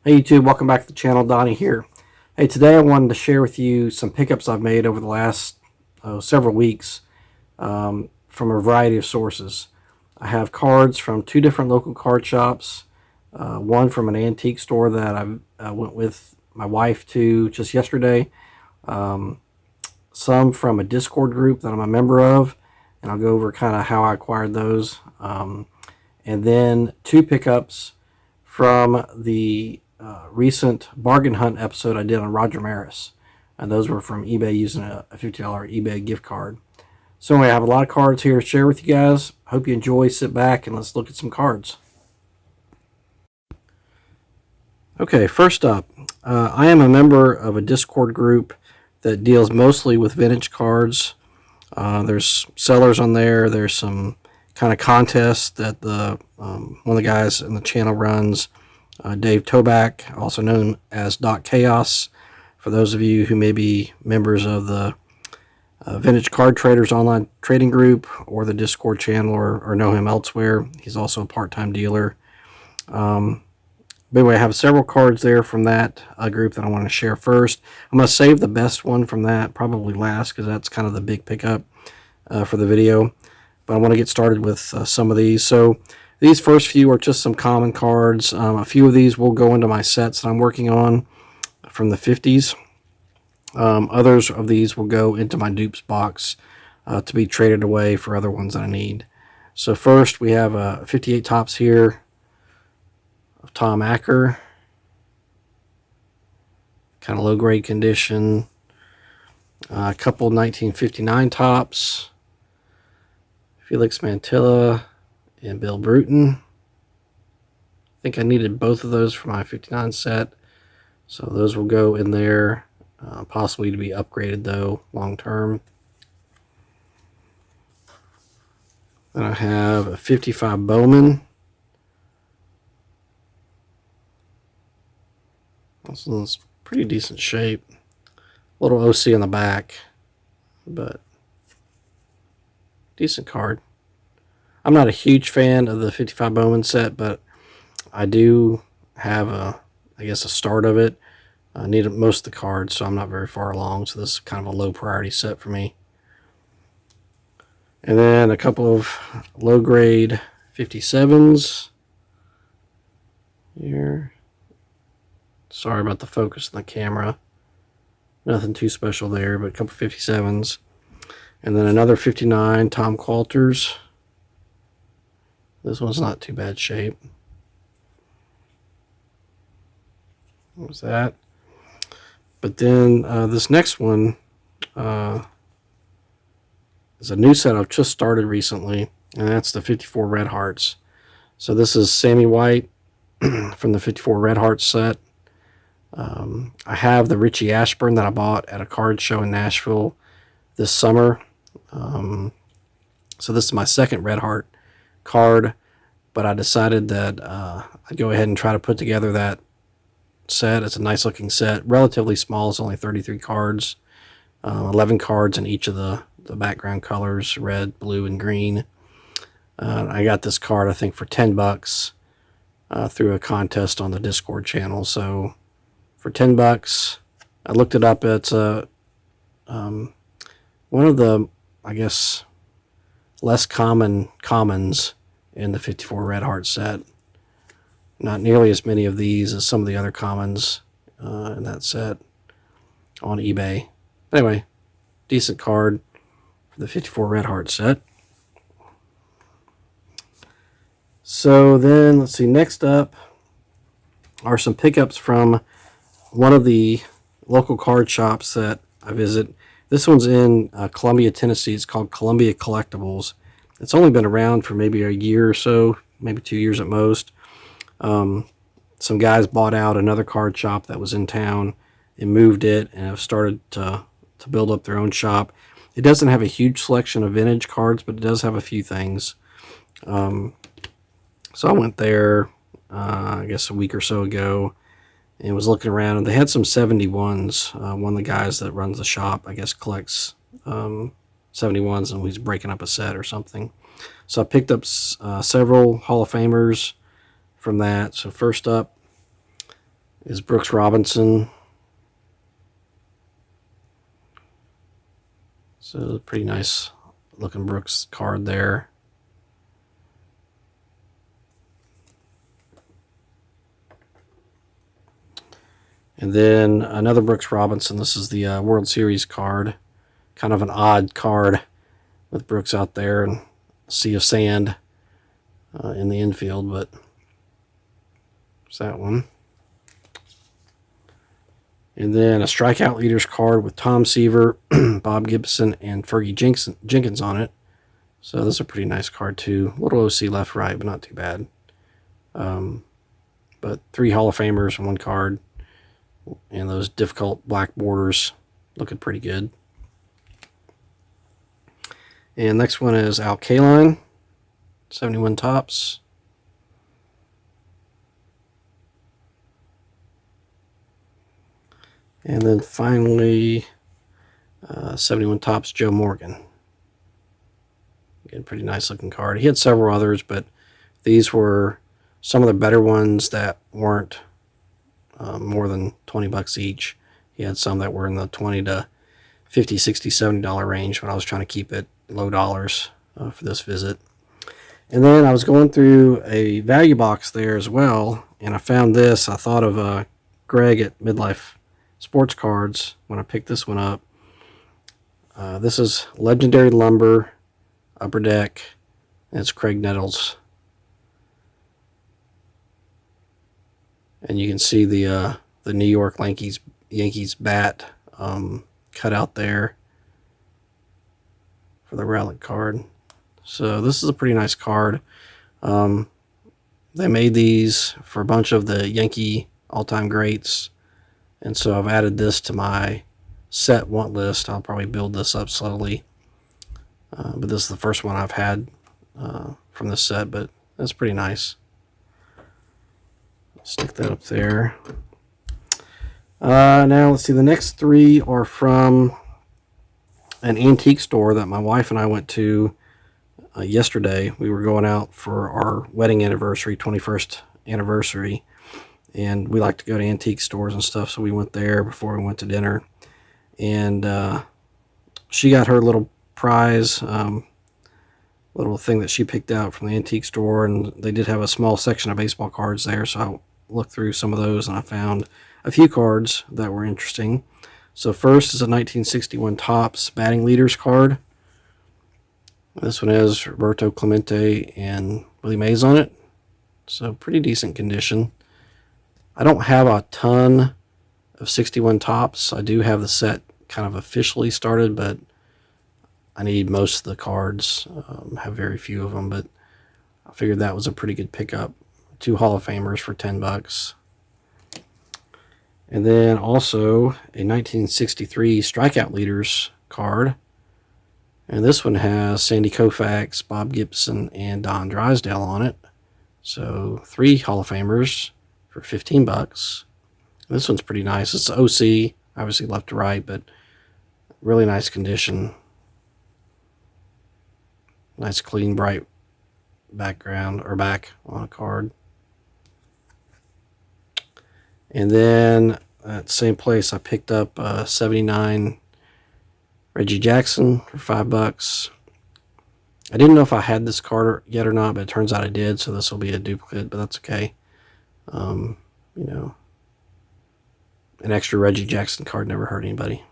Hey YouTube, welcome back to the channel. Donnie here. Hey, today I wanted to share with you some pickups I've made over the last several weeks from a variety of sources. I have cards from two different local card shops, one from an antique store that I went with my wife to just yesterday, some from a Discord group that I'm a member of, and I'll go over kind of how I acquired those, and then two pickups from the recent bargain hunt episode I did on Roger Maris, and those were from eBay using a $50 eBay gift card. So anyway, I have a lot of cards here to share with you guys. Hope you enjoy. Sit back and let's look at some cards. Okay, first up, I am a member of a Discord group that deals mostly with vintage cards. There's sellers on there. There's some kind of contests that one of the guys in the channel runs. Dave Toback, also known as Doc Chaos, for those of you who may be members of the Vintage Card Traders online trading group or the Discord channel or know him elsewhere. He's also a part-time dealer. But anyway, I have several cards there from that group that I want to share first. I'm going to save the best one from that probably last because that's kind of the big pickup for the video. But I want to get started with some of these. So these first few are just some common cards. A few of these will go into my sets that I'm working on from the 50s. Others of these will go into my dupes box to be traded away for other ones that I need. So first we have 58 tops here of Tom Acker. Kind of low grade condition. A couple 1959 tops. Felix Mantilla and Bill Bruton. I think I needed both of those for my 59 set, so those will go in there, possibly to be upgraded though long term. Then I have a 55 Bowman. This one's pretty decent shape. A little OC on the back, but decent card. I'm not a huge fan of the 55 Bowman set, but I do have I guess a start of it. I need most of the cards, so I'm not very far along, so this is kind of a low priority set for me. And then a couple of low grade 57s here. Sorry about the focus on the camera. Nothing too special there, but a couple 57s. And then another 59 Tom Qualters. This one's not too bad shape. What was that? But then this next one is a new set I've just started recently, and that's the 54 Red Hearts. So this is Sammy White from the 54 Red Hearts set. I have the Richie Ashburn that I bought at a card show in Nashville this summer. So this is my second Red Heart card, but I decided that I'd go ahead and try to put together that set. It's a nice looking set, relatively small. It's only 33 cards, 11 cards in each of the background colors, red, blue, and green. I got this card I think for $10 through a contest on the Discord channel. So for $10, I looked it up. It's one of the, I guess, less commons in the 54 Red Heart set. Not nearly as many of these as some of the other commons in that set on eBay. Anyway, decent card for the 54 Red Heart set. So then, let's see, next up are some pickups from one of the local card shops that I visit. This one's in Columbia, Tennessee. It's called Columbia Collectibles. It's only been around for maybe a year or so, maybe 2 years at most. Some guys bought out another card shop that was in town and moved it and have started to build up their own shop. It doesn't have a huge selection of vintage cards, but it does have a few things. So I went there, I guess a week or so ago, and was looking around, and they had some 71s. One of the guys that runs the shop, I guess, collects 71s, and he's breaking up a set or something. So I picked up several Hall of Famers from that. So first up is Brooks Robinson. So a pretty nice looking Brooks card there. And then another Brooks Robinson. This is the World Series card. Kind of an odd card with Brooks out there and a sea of sand in the infield, but there's that one. And then a strikeout leaders card with Tom Seaver, Bob Gibson, and Fergie Jenkins on it. So this is a pretty nice card too. A little OC left, right, but not too bad. But 3 Hall of Famers on one card. And those difficult black borders looking pretty good. And next one is Al Kaline, 71 Topps. And then finally, 71 Topps Joe Morgan. Again, pretty nice looking card. He had several others, but these were some of the better ones that weren't more than $20 each. He had some that were in the $20 to $50, $60, $70 range, but I was trying to keep it low dollars for this visit. And then I was going through a value box there as well, and I found this. I thought of Greg at Midlife Sports Cards when I picked this one up. This is Legendary Lumber Upper Deck, and it's Craig Nettles. And you can see the New York Yankees bat cut out there for the relic card. So this is a pretty nice card. They made these for a bunch of the Yankee all-time greats, and so I've added this to my set want list. I'll probably build this up slowly, but this is the first one I've had from this set, but that's pretty nice. Stick that up there. Now let's see, the next 3 are from an antique store that my wife and I went to yesterday. We were going out for our wedding anniversary, 21st anniversary, and we like to go to antique stores and stuff, so we went there before we went to dinner. And she got her little prize, little thing that she picked out from the antique store, and they did have a small section of baseball cards there, so I looked through some of those and I found a few cards that were interesting. So first is a 1961 Topps batting leaders card. This one has Roberto Clemente and Willie Mays on it, so pretty decent condition. I don't have a ton of 61 Topps. I do have the set kind of officially started, but I need most of the cards. Have very few of them, but I figured that was a pretty good pickup. 2 Hall of Famers for $10. And then also a 1963 Strikeout Leaders card. And this one has Sandy Koufax, Bob Gibson, and Don Drysdale on it. So 3 Hall of Famers for $15. This one's pretty nice. It's OC, obviously left to right, but really nice condition. Nice, clean, bright background or back on a card. And then at the same place, I picked up 79 Reggie Jackson for $5. I didn't know if I had this card yet or not, but it turns out I did, so this will be a duplicate, but that's okay. You know, an extra Reggie Jackson card never hurt anybody.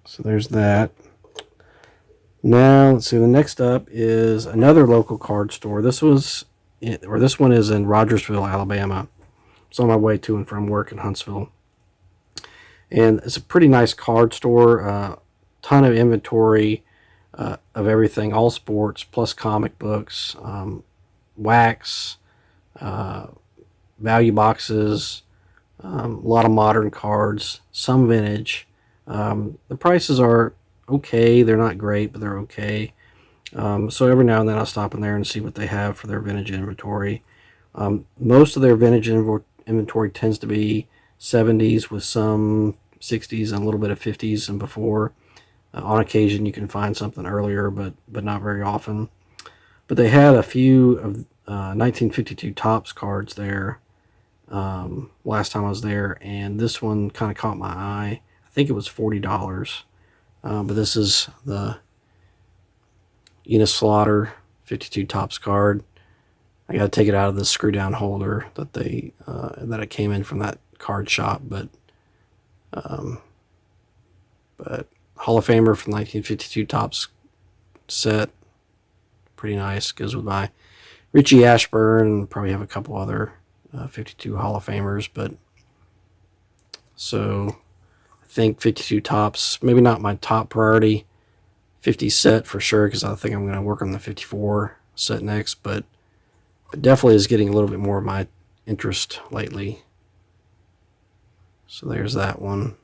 So there's that. Now, let's see, the next up is another local card store. This one is in Rogersville, Alabama. It's on my way to and from work in Huntsville. And it's a pretty nice card store. Ton of inventory of everything, all sports, plus comic books, wax, value boxes, a lot of modern cards, some vintage. The prices are okay. They're not great, but they're okay. So every now and then I'll stop in there and see what they have for their vintage inventory. Most of their vintage inventory tends to be 70s with some 60s and a little bit of 50s and before. On occasion you can find something earlier, but not very often. But they had a few 1952 Topps cards there last time I was there, and this one kind of caught my eye. I think it was $40, but this is the Enos 52 Topps card. I got to take it out of the screw down holder that it came in from that card shop, but Hall of Famer from 1952 Topps set, pretty nice. Goes with my Richie Ashburn, probably have a couple other 52 Hall of Famers, but so I think 52 Topps, maybe not my top priority 50 set for sure, because I think I'm going to work on the 54 set next, but definitely is getting a little bit more of my interest lately. So there's that one.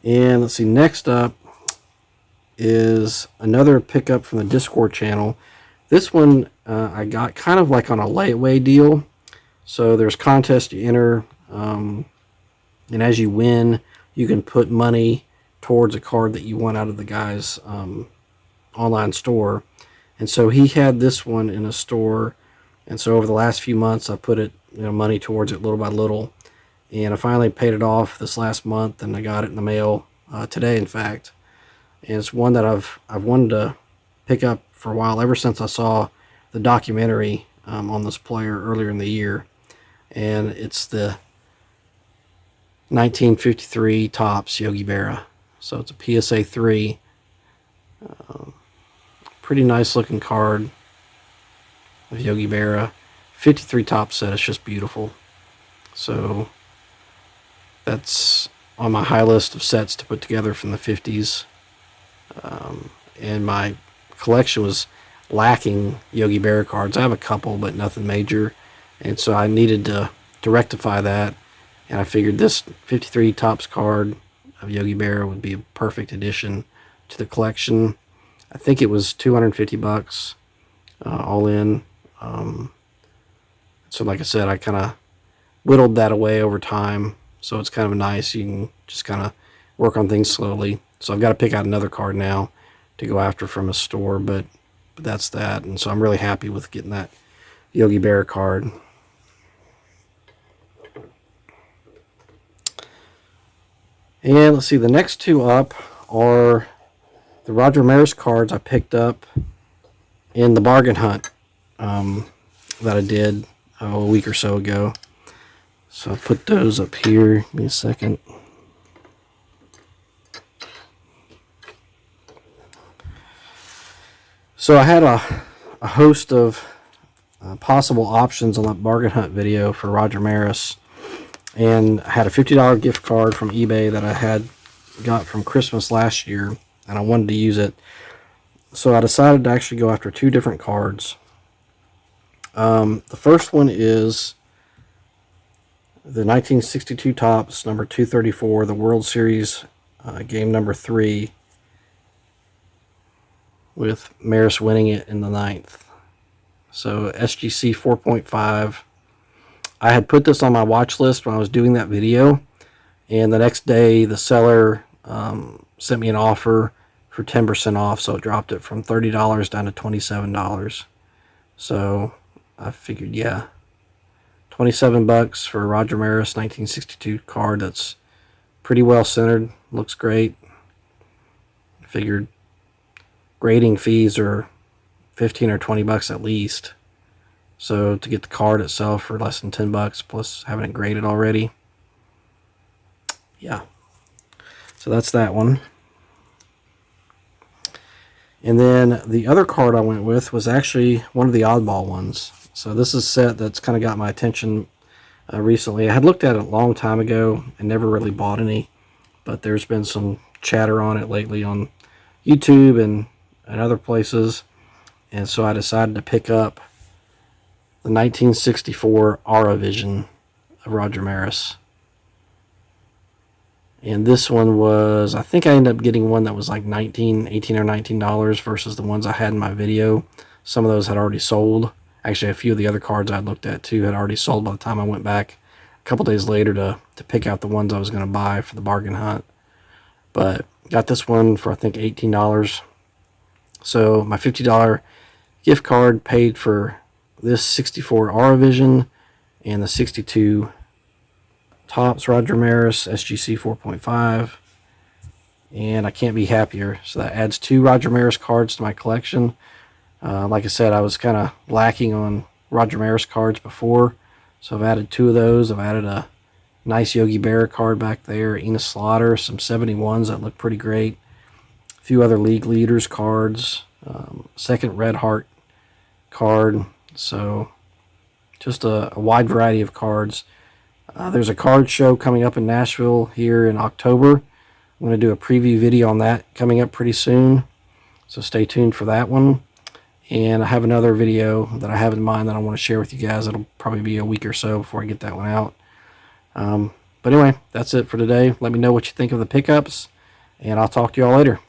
And let's see, next up is another pickup from the Discord channel. This one I got kind of like on a layaway deal. So there's contests you enter, and as you win, you can put money towards a card that you want out of the guy's online store. And so he had this one in a store, and so over the last few months I put it, money towards it little by little, and I finally paid it off this last month, and I got it in the mail today, in fact. And it's one that I've wanted to pick up for a while, ever since I saw the documentary on this player earlier in the year. And it's the 1953 Topps Yogi Berra. So it's a PSA 3. Pretty nice looking card of Yogi Berra. 53 Topps set. It's just beautiful. So that's on my high list of sets to put together from the 50s. And my collection was lacking Yogi Berra cards. I have a couple, but nothing major. And so I needed to rectify that. And I figured this 53 Topps card of Yogi Berra would be a perfect addition to the collection. I think it was $250 all in. So like I said, I kind of whittled that away over time. So it's kind of nice. You can just kind of work on things slowly. So I've got to pick out another card now to go after from a store, but that's that. And so I'm really happy with getting that Yogi Berra card. And let's see, the next two up are the Roger Maris cards I picked up in the bargain hunt that I did a week or so ago. So I'll put those up here. Give me a second. So I had a host of possible options on that bargain hunt video for Roger Maris, and I had a $50 gift card from eBay that I had got from Christmas last year, and I wanted to use it. So I decided to actually go after two different cards. The first one is the 1962 Topps number 234, the World Series game number 3, with Maris winning it in the 9th. So SGC 4.5. I had put this on my watch list when I was doing that video, and the next day the seller sent me an offer for 10% off, so it dropped it from $30 down to $27. So I figured, yeah, $27 for a Roger Maris 1962 card that's pretty well centered, looks great. Figured grading fees are $15 or $20 at least. So to get the card itself for less than $10 plus having it graded already. Yeah. So that's that one. And then the other card I went with was actually one of the oddball ones. So this is a set that's kind of got my attention recently. I had looked at it a long time ago and never really bought any, but there's been some chatter on it lately on YouTube and other places, and so I decided to pick up the 1964 Aura Vision of Roger Maris. And this one was, I think I ended up getting one that was like $18 or $19 versus the ones I had in my video. Some of those had already sold. Actually, a few of the other cards I looked at too had already sold by the time I went back a couple days later to pick out the ones I was going to buy for the bargain hunt. But Got this one for I think $18. So my $50 gift card paid for this 64 Auravision and the 62 Topps Roger Maris SGC 4.5. And I can't be happier. So that adds 2 Roger Maris cards to my collection. Like I said, I was kind of lacking on Roger Maris cards before, so I've added 2 of those. I've added a nice Yogi Berra card back there, Enos Slaughter, some 71s that look pretty great, a few other league leaders cards, second Red Heart card. So just a wide variety of cards. There's a card show coming up in Nashville here in October. I'm going to do a preview video on that coming up pretty soon, so stay tuned for that one. And I have another video that I have in mind that I want to share with you guys. It'll probably be a week or so before I get that one out. But anyway, that's it for today. Let me know what you think of the pickups, and I'll talk to you all later.